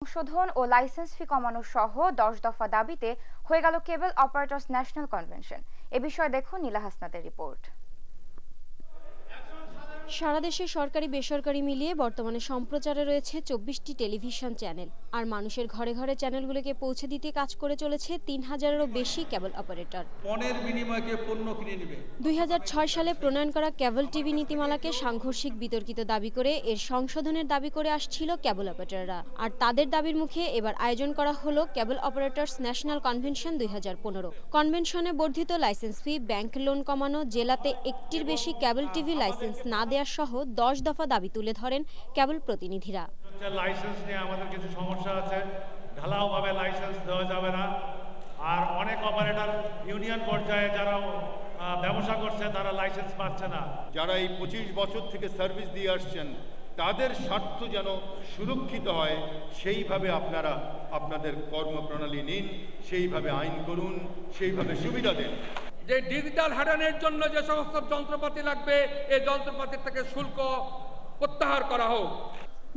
সংশোধন ও লাইসেন্স ফি কমানো সহ 10 দফা দাবিতে হয়ে গেল কেবল অপারেটরস ন্যাশনাল কনভেনশন। এ বিষয়ে দেখুন নীলা হাসনাতের রিপোর্ট। সারা দেশে সরকারি বেসরকারি মিলিয়ে বর্তমানে সম্প্রচারে রয়েছে 24টি টেলিভিশন চ্যানেল, আর মানুষের ঘরে ঘরে চ্যানেলগুলোকে পৌঁছে দিতে কাজ করে চলেছে 3000-এরও বেশি কেবল অপারেটর। পণ্যের বিনিময়ে পণ্য কিনে নেবে। 2006 সালে প্রণয়ন করা কেবল টিভি নীতিমালাকে সাংঘর্ষিক বিতর্কিত দাবি করে এর সংশোধনের দাবি করে আসছিল কেবল অপারেটররা, আর তাদের দাবির মুখে এবার আয়োজন করা হলো কেবল অপারেটরস ন্যাশনাল কনভেনশন 2015। কনভেনশনে বর্ধিত লাইসেন্স ফি, ব্যাংক লোন কমানো, জেলাতে একটির বেশি কেবল টিভি লাইসেন্স না দেওয়া সহ 10 দফা দাবি তুলে ধরেন কেবল প্রতিনিধিরা। লাইসেন্স নিয়ে আমাদের কিছু সমস্যা আছে, ঢালাওভাবে লাইসেন্স দেওয়া যাবে না। আর অনেক অপারেটর ইউনিয়ন পর্যায়ে যারা ব্যবসা করছে তারা লাইসেন্স পাচ্ছে না। যারা এই 25 বছর থেকে সার্ভিস দিয়ে আসছেন তাদের স্বার্থ যেন সুরক্ষিত হয়, সেইভাবে আপনারা আপনাদের কর্মপ্রণালী নিন, সেইভাবে আইন করুন, সেইভাবে সুবিধা দেন। যে ডিজিটাল হারানোর জন্য যে সমস্ত যন্ত্রপাতি লাগবে এই যন্ত্রপাতি থেকে শুল্ক প্রত্যাহার করা হোক।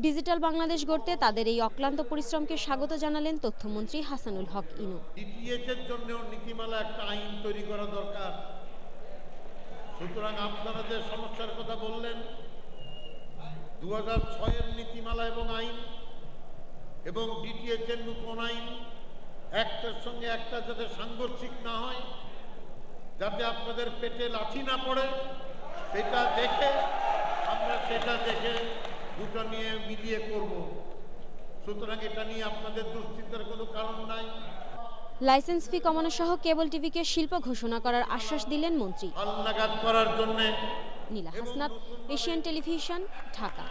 ডিজিটাল বাংলাদেশ গড়তে তাদের এই অক্লান্ত পরিশ্রমকে স্বাগত জানালেন তথ্যমন্ত্রী হাসানুল হক ইনু। ডিটিএইচ এর জন্য নীতিমালা একটা আইন তৈরি করা দরকার। সুতরাং আপনারা যে সমস্যার কথা বললেন, 2006-এর নীতিমালা এবং আইন এবং ডিটিএইচ এর নতুন আইন একটার সঙ্গে একটা যাতে সাংঘর্ষিক না হয়, যাতে আপনাদের পেটে লাথি না পড়ে, সেটা দেখে আমরা দুটো নিয়ে মিলিয়ে করব। সুতরাং এটা নিয়ে আপনাদের দুশ্চিন্তার কোনো কারণ নাই। লাইসেন্স ফি কমানো সহ কেবল টিভিকে শিল্প ঘোষণা করার আশ্বাস দিলেন মন্ত্রী। হালনাগাদ করার জন্য নীলা হাসনাত, এশিয়ান টেলিভিশন, ঢাকা।